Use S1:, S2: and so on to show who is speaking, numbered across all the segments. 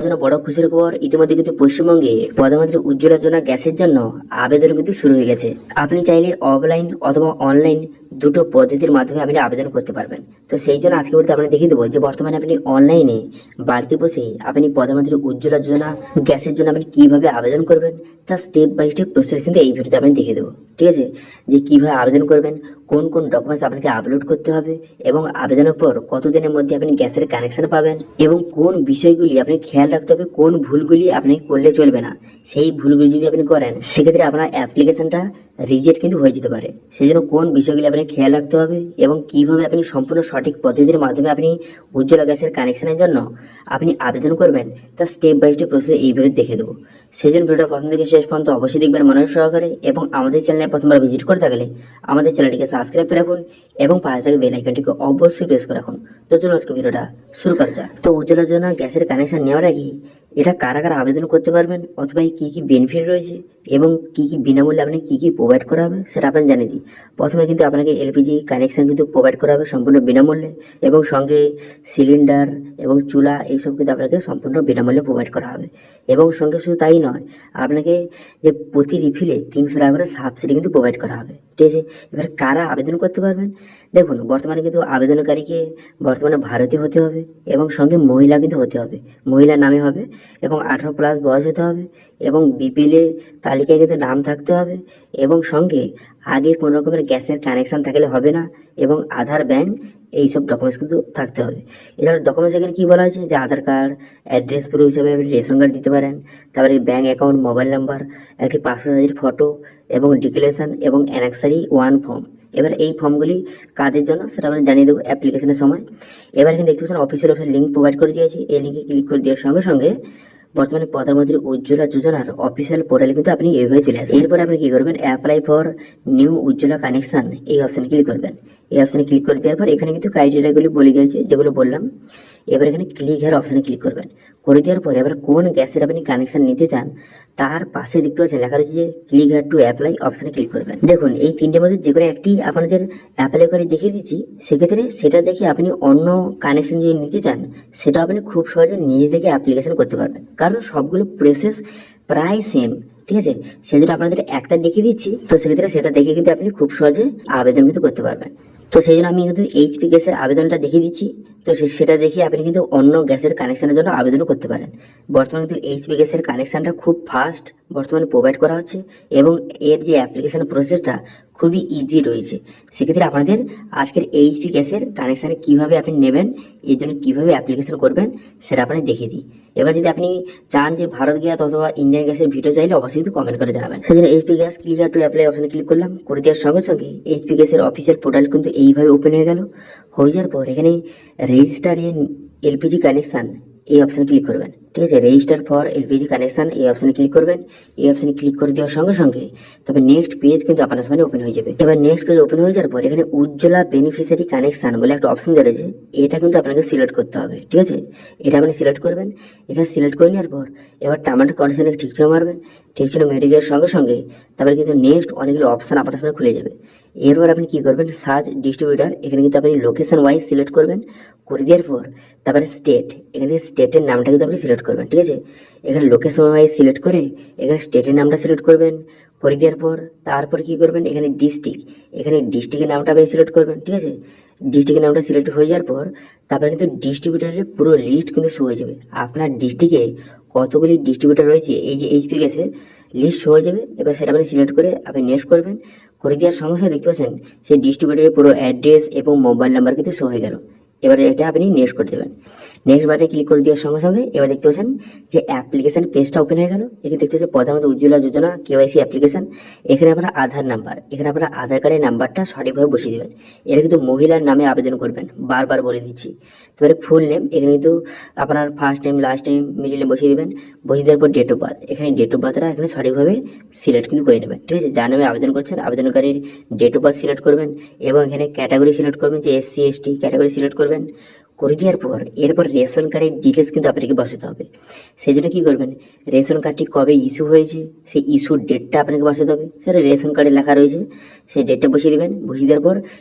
S1: জন্য বড় খুশির খবর, ইতিমধ্যে কিন্তু পশ্চিমবঙ্গে প্রধানমন্ত্রী উজ্জ্বলা যোজনা গ্যাসের জন্য আবেদন কিন্তু শুরু হয়ে গেছে। আপনি চাইলে অফলাইন অথবা অনলাইন দুটো পদ্ধতির মাধ্যমে আপনি আবেদন করতে পারবেন। তো সেই জন্য আজকে বলতে আপনাকে দেখিয়ে দেবো যে বর্তমানে আপনি অনলাইনে বাড়িতে বসেই আপনি প্রধানমন্ত্রী উজ্জ্বলা যোজনা গ্যাসের জন্য আপনি কিভাবে আবেদন করবেন তার স্টেপ বাই স্টেপ প্রসেস কিন্তু এই ভিডিওতে আপনি দেখিয়ে দেবো। ঠিক আছে, যে কিভাবে আবেদন করবেন, কোন কোন ডকুমেন্টস আপনাকে আপলোড করতে হবে এবং আবেদনের পর কতদিনের মধ্যে আপনি গ্যাসের কানেকশন পাবেন এবং কোন বিষয়গুলি আপনি খেয়াল রাখতে হবে, কোন ভুলগুলি আপনি করলে চলবে না। সেই ভুলগুলি যদি আপনি করেন সেক্ষেত্রে আপনার অ্যাপ্লিকেশনটা রিজেক্ট কিন্তু হয়ে যেতে পারে। সেই জন্য কোন বিষয়গুলি আপনি খেয়াল রাখতে হবে এবং কিভাবে আপনি সম্পূর্ণ সঠিক পদ্ধতির মাধ্যমে আপনি উজ্জ্বলা গ্যাসের কানেকশনের জন্য আপনি আবেদন করবেন তার স্টেপ বাই স্টেপ প্রসেস এই ভিডিও দেখে দেবো। সেই জন্য ভিডিওটা প্রথম থেকে শেষ পর্যন্ত অবশ্যই দেখবেন মনোযোগ সহকারে এবং আমাদের চ্যানেলে প্রথমবার ভিজিট করে থাকলে আমাদের চ্যানেলটিকে সাবস্ক্রাইব করে রাখুন এবং পাশে থাকা বেল আইকনটিকে অবশ্যই প্রেস করে রাখুন। তো চলুন আজকে ভিডিওটা শুরু করা যাক। তো উজ্জ্বলা যোজনা গ্যাসের কানেকশন নেওয়ার আগে এটা কারা কারা আবেদন করতে পারবেন অথবা কি কি বেনিফিট রয়েছে এবং কি কি বিনামূল্যে আপনি কি কি প্রোভাইড করা হবে সেটা আপনাকে জানিয়ে দিই। প্রথমে কিন্তু আপনাকে এলপিজি কানেকশন কিন্তু প্রোভাইড করা হবে সম্পূর্ণ বিনামূল্যে এবং সঙ্গে সিলিন্ডার এবং চুলা এইসব কিন্তু আপনাকে সম্পূর্ণ বিনামূল্যে প্রোভাইড করা হবে এবং সঙ্গে শুধু তাই নয়, আপনাকে যে প্রতি রিফিলে 300 টাকা করে সাবসিডি কিন্তু প্রোভাইড করা হবে। ঠিক আছে, এবার কারা আবেদন করতে পারবেন দেখুন, বর্তমানে কিন্তু আবেদনকারীকে বর্তমানে ভারতীয় হতে হবে এবং সঙ্গে মহিলা কিন্তু হতে হবে, মহিলার নামে হবে এবং 18+ বয়স হতে হবে এবং বিপিএলে তালিকায় কিন্তু নাম থাকতে হবে এবং সঙ্গে আগে কোনো রকমের গ্যাসের কানেকশন থাকলে হবে না এবং আধার, ব্যাংক এইসব ডকুমেন্টস কিন্তু থাকতে হবে। এছাড়া ডকুমেন্টস এখানে কী বলা হয়েছে যে আধার কার্ড, অ্যাড্রেস প্রুফ হিসেবে আপনি রেশন কার্ড দিতে পারেন, তারপরে ব্যাংক অ্যাকাউন্ট, মোবাইল নাম্বার, একটি পাসপোর্ট সাইজের ফটো এবং ডিক্লারেশন এবং অ্যানেক্সারি 1 ফর্ম। এবার এই ফর্মগুলি কাদের জন্য সেটা আমরা জানিয়ে দেবো অ্যাপ্লিকেশনের সময়। এবার কিন্তু দেখতে পাচ্ছেন অফিসিয়াল লিঙ্ক প্রোভাইড করে দিয়েছি। এই লিঙ্কে ক্লিক করে দেওয়ার সঙ্গে সঙ্গে বর্তমানে প্রধানমন্ত্রী উজ্জ্বলা যোজনার অফিসিয়াল পোর্টালে কিন্তু আপনি এইভাবে চলে আসবেন। এরপরে আপনি কি করবেন, apply for new Ujjwala connection এই অপশানে ক্লিক করবেন। এই অপশানে ক্লিক করে দেওয়ার পর এখানে কিন্তু ক্রাইটেরিয়াগুলি বলে দিয়েছে যেগুলো বললাম। এবার এখানে ক্লিক হেয়ার অপশানে ক্লিক করবেন। করে দেওয়ার পরে এবার কোন গ্যাসের আপনি কানেকশন নিতে চান তার পাশে দেখতে পাচ্ছেন লেখা রয়েছে যে ক্লিক হেয়ার টু অ্যাপ্লাই অপশানে ক্লিক করবেন। দেখুন এই তিনটের মধ্যে যে কোনো একটি আপনাদের অ্যাপ্লাই করে দেখিয়ে দিচ্ছি, সেক্ষেত্রে সেটা দেখে আপনি অন্য কানেকশন যদি নিতে চান সেটা আপনি খুব সহজে নিজে থেকে অ্যাপ্লিকেশন করতে পারবেন, কারণ সবগুলো প্রসেস প্রায় সেম। ঠিক আছে, সেজন্য আপনাদের একটা দেখিয়ে দিচ্ছি, তো সেক্ষেত্রে সেটা দেখে কিন্তু আপনি খুব সহজে আবেদন কিন্তু করতে পারবেন। তো সেই জন্য আমি কিন্তু এইচপি গ্যাসের আবেদনটা দেখিয়ে দিচ্ছি, তো সেটা দেখে আপনি কিন্তু অন্য গ্যাসের কানেকশনের জন্য আবেদনও করতে পারেন। বর্তমানে কিন্তু এইচপি গ্যাসের কানেকশনটা খুব ফাস্ট বর্তমানে প্রোভাইড করা হচ্ছে এবং এর যে অ্যাপ্লিকেশন প্রসেসটা খুবই ইজি রয়েছে। সেক্ষেত্রে আপনাদের আজকের এইচপি গ্যাসের কানেকশানে কীভাবে আপনি নেবেন, এর জন্য কীভাবে অ্যাপ্লিকেশন করবেন সেটা আপনি দেখিয়ে দিই। এবার যদি আপনি চান যে ভারত গ্যাস অথবা ইন্ডিয়ান গ্যাসের ভিডিও চাইলে অবশ্যই কিন্তু কমেন্ট করে জানাবেন। সেই জন্য HP gas click to apply অপশানে ক্লিক করলাম। করে দেওয়ার সঙ্গে সঙ্গে এইচপি গ্যাসের অফিসিয়াল পোর্টাল কিন্তু এইভাবে ওপেন হয়ে গেল। হয়ে যাওয়ার পর এখানে রেজিস্টার ইন এলপিজি কানেকশান এই অপশানে ক্লিক করবেন। ঠিক আছে, রেজিস্টার ফর এলপিজি কানেকশান এই অপশানে ক্লিক করবেন। এই অপশানে ক্লিক করে দেওয়ার সঙ্গে সঙ্গে তবে নেক্সট পেজ কিন্তু আপনার সামনে ওপেন হয়ে যাবে। এবার নেক্সট পেজ ওপেন হয়ে যাওয়ার পর এখানে উজ্জ্বলা বেনিফিশিয়ারি কানেকশান বলে একটা অপশন রয়েছে, এটা কিন্তু আপনাকে সিলেক্ট করতে হবে। ঠিক আছে, এটা আপনি সিলেক্ট করবেন। এটা সিলেক্ট করে নেওয়ার পর এবার টার্ম অ্যান্ড কন্ডিশনে ঠিক ছিল মারবেন। ঠিক ছিল মেরে দেওয়ার সঙ্গে সঙ্গে তারপরে কিন্তু নেক্সট অনেকগুলো অপশান আপনার সামনে খুলে যাবে। এরপর আপনি কি করবেন, সার্চ ডিস্ট্রিবিউটার, এখানে কিন্তু আপনি লোকেশন ওয়াইজ সিলেক্ট করবেন। করে দেওয়ার পর তারপরে স্টেট, এখানে স্টেটের নামটা কিন্তু আপনি সিলেক্ট করবেন। ঠিক আছে, এখানে লোকেশন ওয়াইজ সিলেক্ট করে এখানে স্টেটের নামটা সিলেক্ট করবেন। করে দেওয়ার পর তারপর কি করবেন, এখানে ডিস্ট্রিক্ট, এখানে ডিস্ট্রিক্টের নামটা আপনি সিলেক্ট করবেন। ঠিক আছে, ডিস্ট্রিক্টের নামটা সিলেক্ট হয়ে যাওয়ার পর তারপরে কিন্তু ডিস্ট্রিবিউটারের পুরো লিস্ট কিন্তু শো হয়ে যাবে। আপনার ডিস্ট্রিক্টে কতগুলি ডিস্ট্রিবিউটার রয়েছে এই যে এইচপি গ্যাসের লিস্ট শো হয়ে যাবে। এবার সেটা আপনি সিলেক্ট করে আপনি নেক্সট করবেন। করে দেওয়ার সঙ্গে সঙ্গে দেখতে পাচ্ছেন সেই ডিস্ট্রিবিউটারের পুরো অ্যাড্রেস এবং মোবাইল নাম্বার কিন্তু শো হয়ে গেল। এবারে এটা আপনি নেক্সট করে দেবেন। নেক্সট বাটনে ক্লিক করে দেওয়ার সঙ্গে সঙ্গে এবার দেখতে পাচ্ছেন যে অ্যাপ্লিকেশন পেজটা ওপেন হয়ে গেল। এখানে দেখতে পাচ্ছেন প্রধানমন্ত্রী উজ্জ্বলা যোজনা কেওয়াইসি অ্যাপ্লিকেশন। এখানে আপনার আধার নাম্বার, এখানে আপনার আধার কার্ডের নাম্বারটা সঠিকভাবে বসিয়ে দেবেন। এটা কিন্তু মহিলার নামে আবেদন করবেন, বারবার বলে দিচ্ছি। তারপরে ফুল নেম, এখানে কিন্তু আপনার first name, last name, middle name বসিয়ে দেবেন। বসিয়ে দেওয়ার পর ডেট অফ বার্থ, এখানে ডেট অফ বার্থটা এখানে সঠিকভাবে সিলেক্ট কিন্তু করে নেবেন। ঠিক আছে, যার নামে আবেদন করছেন আবেদনকারীর ডেট অফ বার্থ সিলেক্ট করবেন এবং এখানে ক্যাটাগরি সিলেক্ট করবেন যে এসসি এসটি ক্যাটাগরি সিলেক্ট করবেন। করে দেওয়ার পর এরপর রেশন কার্ডের ডিটেলস কিন্তু আপনাকে বসাতে হবে। সেই জন্য কী করবেন, রেশন কার্ডটি কবে ইস্যু হয়েছে সেই ইস্যুর ডেটটা আপনাকে বসাতে হবে। সেটা রেশন কার্ডে লেখা রয়েছে, সেই ডেটটা বসিয়ে দেবেন। বসিয়ে দেওয়ার পর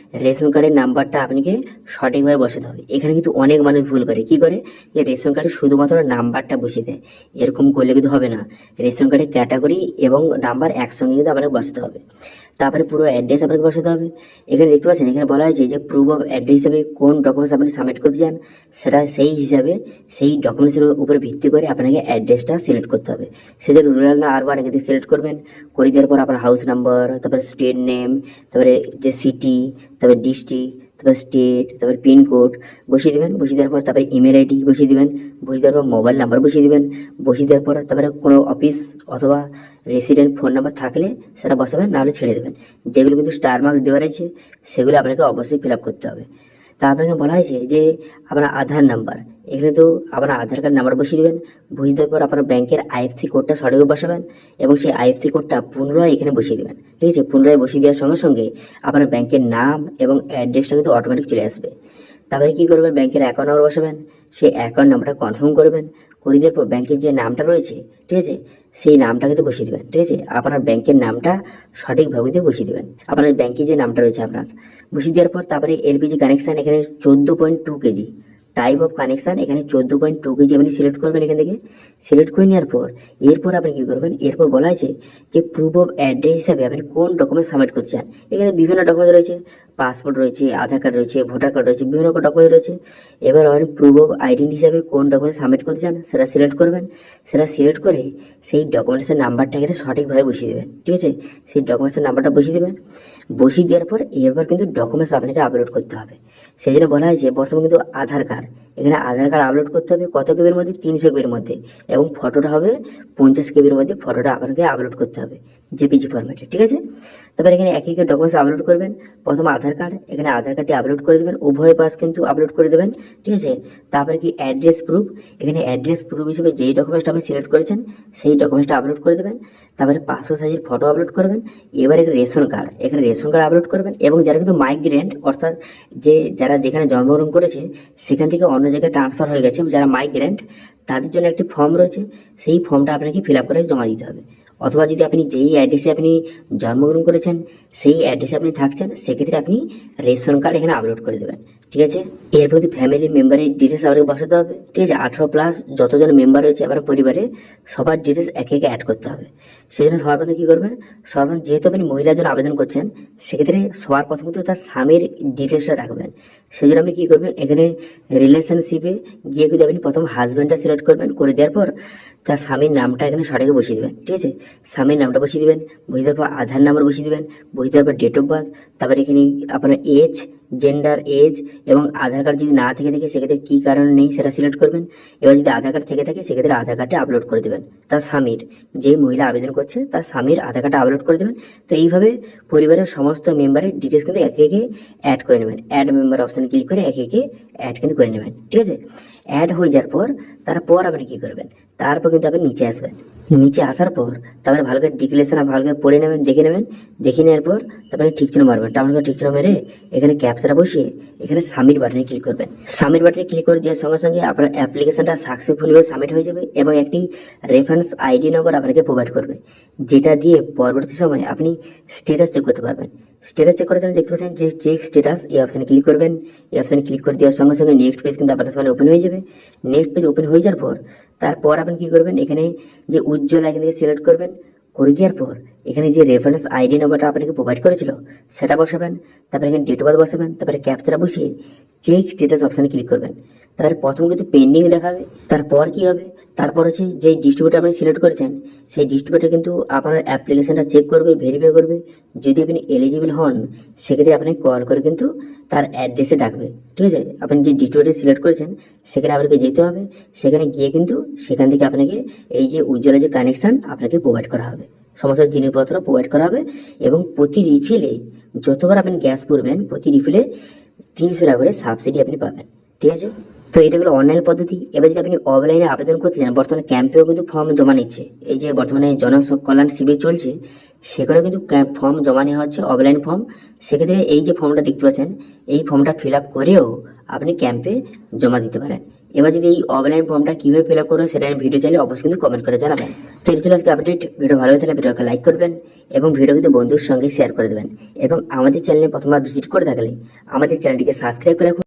S1: রেশন কার্ডের নাম্বারটা আপনাকে সঠিকভাবে বসাতে হবে। এখানে কিন্তু অনেক মানুষ ভুল করে, কি করে যে রেশন কার্ডে শুধুমাত্র নাম্বারটা বসিয়ে দেয়। এরকম করলে কিন্তু হবে না, রেশন কার্ডের ক্যাটাগরি এবং নাম্বার একসঙ্গে কিন্তু আপনাকে বসাতে হবে। তারপরে পুরো অ্যাড্রেস আপনাকে বসাতে হবে। এখানে দেখতে পাচ্ছেন, এখানে বলা হয়েছে যে প্রুফ অফ অ্যাড্রেস হিসাবে কোন ডকুমেন্টস আপনি সাবমিট করতে চান, সেটা সেই হিসাবে সেই ডকুমেন্টসের উপরে ভিত্তি করে আপনাকে অ্যাড্রেসটা সিলেক্ট করতে হবে। সেটা রুরাল না আরবান এখানে সিলেক্ট করবেন। করে দেওয়ার পর আপনার হাউস নাম্বার, তারপরে স্টেট নেম, তারপরে যে সিটি, তারপরে ডিস্ট্রিক্ট, তারপর স্টেট, তারপর পিনকোড বসিয়ে দেবেন। বসিয়ে দেওয়ার পর তারপরে ইমেল আইডি বসিয়ে দেবেন। বসিয়ে দেওয়ার পর মোবাইল নাম্বার বসিয়ে দেবেন। বসিয়ে দেওয়ার পর তারপরে কোনো অফিস অথবা রেসিডেন্ট ফোন নাম্বার থাকলে সেটা বসাবেন, নাহলে ছেড়ে দেবেন। যেগুলো কিন্তু স্টার মার্ক দেওয়া রয়েছে সেগুলো আপনাকে অবশ্যই ফিল আপ করতে হবে। তা আপনাকে বলা হয়েছে যে আপনার আধার নাম্বার, এখানে তো আপনার আধার কার্ড নাম্বার বসিয়ে দেবেন। বসিয়ে দেওয়ার পর আপনার ব্যাংকের আইএফসি কোডটা সঠিকভাবে বসাবেন এবং সেই আইএফসি কোডটা পুনরায় এখানে বসিয়ে দেবেন। ঠিক আছে, পুনরায় বসিয়ে দেওয়ার সঙ্গে সঙ্গে আপনার ব্যাংকের নাম এবং অ্যাড্রেসটা কিন্তু অটোমেটিক চলে আসবে। তারপরে কী করবেন, ব্যাংকের অ্যাকাউন্ট নাম্বার বসাবেন। সেই অ্যাকাউন্ট নাম্বারটা কনফার্ম করবেন। করে দেওয়ার পর ব্যাংকের যে নামটা রয়েছে, ঠিক আছে, সেই নামটা কিন্তু বসিয়ে দেবেন। ঠিক আছে, আপনার ব্যাংকের নামটা সঠিকভাবে দিয়ে বসিয়ে দেবেন। আপনার ব্যাংকে যে নামটা রয়েছে আপনার বসিয়ে দেওয়ার পর তারপরে এলপিজি কানেকশান এখানে 14.2 কেজি, টাইপ অফ কানেকশান এখানে 14.2 কেজি আপনি সিলেক্ট করবেন। এখান থেকে সিলেক্ট করে নেওয়ার পর এরপর আপনি কী করবেন, এরপর বলা আছে যে প্রুফ অফ অ্যাড্রেস হিসাবে আপনি কোন ডকুমেন্ট সাবমিট করতে চান। এখানে বিভিন্ন ডকুমেন্ট রয়েছে, পাসপোর্ট রয়েছে, আধার কার্ড রয়েছে, ভোটার কার্ড রয়েছে, বিভিন্ন রকম ডকুমেন্ট রয়েছে। এবার আপনি প্রুফ অফ আইডেন্টি হিসাবে কোন ডকুমেন্ট সাবমিট করতে চান সেটা সিলেক্ট করবেন। সেটা সিলেক্ট করে সেই ডকুমেন্টসের নাম্বারটা এখানে সঠিকভাবে বসিয়ে দেবেন। ঠিক আছে, সেই ডকুমেন্টসের নাম্বারটা বসিয়ে দেবেন। বসিয়ে দেওয়ার পর এরপর কিন্তু ডকুমেন্টস আপনাকে আপলোড করতে হবে। সেই জন্য বলা হয়েছে বর্তমানে কিন্তু আধার কার্ড, এখানে আধার কার্ড আপলোড করতে হবে কত কেবির মধ্যে, 300 কেবির মধ্যে, এবং ফটোটা হবে 50 কেবির মধ্যে। ফটোটা আপনাকে আপলোড করতে হবে জেপিজি ফরম্যাটে। ঠিক আছে, তারপর এখানে এক এক ডকুমেন্টস আপলোড করবেন। প্রথম আধার কার্ড, এখানে আধার কার্ডটি আপলোড করে দেবেন, উভয় পাশ কিন্তু আপলোড করে দেবেন। ঠিক আছে, তারপরে কি অ্যাড্রেস প্রুফ, এখানে অ্যাড্রেস প্রুফ হিসেবে যেই ডকুমেন্টসটা আপনি সিলেক্ট করেছেন সেই ডকুমেন্টসটা আপলোড করে দেবেন। তারপরে 500 সাইজের ফটো আপলোড করবেন। এবার এখানে রেশন কার্ড, এখানে রেশন কার্ড আপলোড করবেন। এবং যারা কিন্তু মাইগ্রেন্ট, অর্থাৎ যারা যেখানে জন্মগ্রহণ করেছে সেখান থেকে অন্য জায়গায় ট্রান্সফার হয়ে গেছে, যারা মাইগ্রেন্ট, তাদের জন্য একটি ফর্ম রয়েছে, সেই ফর্মটা আপনাকে ফিল আপ করে জমা দিতে হবে। অথবা যদি আপনি যেই অ্যাড্রেসে আপনি জন্মগ্রহণ করেছেন সেই অ্যাড্রেসে আপনি থাকছেন, সেক্ষেত্রে আপনি রেশন কার্ড এখানে আপলোড করে দেবেন। ঠিক আছে, এর প্রতি ফ্যামিলি মেম্বারের ডিটেলস আপনাকে বসাতে হবে। ঠিক আছে, 18+ যতজন মেম্বার রয়েছে আপনার পরিবারে সবার ডিটেলস একে একে অ্যাড করতে হবে। সেই জন্য সবার প্রথমে কী করবেন, সবার যেহেতু আপনি মহিলার জন্য আবেদন করছেন, সেক্ষেত্রে সবার প্রথমত তার স্বামীর ডিটেলসটা রাখবেন। সেই জন্য আপনি কী করবেন, এখানে রিলেশনশিপে গিয়ে কিন্তু আপনি প্রথম হাজব্যান্ডটা সিলেক্ট করবেন। করে দেওয়ার পর তার স্বামীর নামটা এখানে সঠিক বসিয়ে দেবেন। ঠিক আছে, স্বামীর নামটা বসিয়ে দেবেন। বসিয়ে দেওয়ার পর আধার নাম্বার বসিয়ে দেবেন। বসিয়ে দেওয়ার পর ডেট অফ বার্থ, তারপরে এখানে আপনার এজ, জেন্ডার, এজ, এবং আধার কার্ড যদি না থেকে থাকে সেক্ষেত্রে কী কারণ নেই সেটা সিলেক্ট করবেন। এবার যদি আধার কার্ড থেকে থাকে সেক্ষেত্রে আধার কার্ডটা আপলোড করে দেবেন। তার স্বামীর, যে মহিলা আবেদন করছে তার স্বামীর আধার কার্ডটা আপলোড করে দেবেন। তো এইভাবে পরিবারের সমস্ত মেম্বারের ডিটেলস কিন্তু একে একে অ্যাড করে নেবেন। অ্যাড মেম্বার অপশানে ক্লিক করে একে একে অ্যাড কিন্তু করে নেবেন। ঠিক আছে, অ্যাড হয়ে যাওয়ার পর তারপর আপনি কী করবেন, তারপর কিন্তু আপনি নিচে আসবেন। নিচে আসার পর তারপরে ভালো করে ডিক্লেরেশন ভালো করে পড়ে নেবেন, দেখে নেবেন। দেখে নেওয়ার পর তারপরে ঠিক চিহ্ন মারবেন। টাউন করে ঠিক চিহ্ন মেরে এখানে ক্যাপচাটা বসিয়ে এখানে সাবমিট বাটনে ক্লিক করবেন। সাবমিট বাটনে ক্লিক করে দেওয়ার সঙ্গে সঙ্গে আপনার অ্যাপ্লিকেশনটা সাকসেসফুলিভাবে সাবমিট হয়ে যাবে এবং একটি রেফারেন্স আইডি নম্বর আপনাকে প্রোভাইড করবে, যেটা দিয়ে পরবর্তী সময়ে আপনি স্ট্যাটাস চেক করতে পারবেন। স্ট্যাটাস চেক করার জন্য দেখতে পাচ্ছেন যে চেক স্ট্যাটাস, এই অপশানে ক্লিক করবেন। এই অপশানে ক্লিক করে দেওয়ার সঙ্গে সঙ্গে নেক্সট পেজ কিন্তু আপনার সামনে ওপেন হয়ে যাবে। নেক্সট পেজ ওপেন হয়ে যাওয়ার পর তারপর আপনি কী করবেন, এখানে যে উজ্জ্বলা এখান থেকে সিলেক্ট করবেন। করে দেওয়ার পর এখানে যে রেফারেন্স আইডি নম্বরটা আপনাকে প্রোভাইড করেছিল সেটা বসাবেন। তারপরে এখানে ডেট অফ বার্থ বসাবেন। তারপরে ক্যাপচাটা বসিয়ে চেক স্ট্যাটাস অপশানে ক্লিক করবেন। তারপরে প্রথম কিন্তু পেন্ডিং দেখাবে। তারপর কি হবে, তারপর হচ্ছে যে ডিস্ট্রিবিউটার আপনি সিলেক্ট করেছেন সেই ডিস্ট্রিবিউটার কিন্তু আপনার অ্যাপ্লিকেশনটা চেক করবে, ভেরিফাই করবে। যদি আপনি এলিজিবল হন সেক্ষেত্রে আপনাকে কল করে কিন্তু তার অ্যাড্রেসে ডাকবে। ঠিক আছে, আপনি যে ডিস্ট্রিবিউটার সিলেক্ট করেছেন সেখানে আপনাকে যেতে হবে। সেখানে গিয়ে কিন্তু সেখান থেকে আপনাকে এই যে উজ্জ্বলা যে কানেকশান আপনাকে প্রোভাইড করা হবে, সমস্ত জিনিসপত্র প্রোভাইড করা হবে। এবং প্রতি রিফিলে যতবার আপনি গ্যাস ভরবেন প্রতি রিফিলে 300 টাকা করে সাবসিডি আপনি পাবেন। ঠিক আছে, তো এটা হলো অনলাইন পদ্ধতি। এবার যদি আপনি অফলাইনে আবেদন করতে চান, বর্তমানে ক্যাম্পেও কিন্তু ফর্ম জমা নিচ্ছে। এই যে বর্তমানে জনকল্যাণ শিবির চলছে, সেখানে কিন্তু ফর্ম জমা নেওয়া হচ্ছে, অফলাইন ফর্ম। সেক্ষেত্রে এই যে ফর্মটা দেখতে পাচ্ছেন, এই ফর্মটা ফিল আপ করেও আপনি ক্যাম্পে জমা দিতে পারেন। এবার যদি এই অফলাইন ফর্মটা কীভাবে ফিল আপ করবেন সেটা ভিডিও চাইলে অবশ্যই কিন্তু কমেন্ট করে জানাবেন। তো এই ছিল আজকে আপডেট। ভিডিও ভালো হয়ে থাকলে ভিডিওকে লাইক করবেন এবং ভিডিও কিন্তু বন্ধুর সঙ্গে শেয়ার করে দেবেন। এবং আমাদের চ্যানেলে প্রথমবার ভিজিট করে থাকলে আমাদের চ্যানেলটিকে সাবস্ক্রাইব করে রাখুন।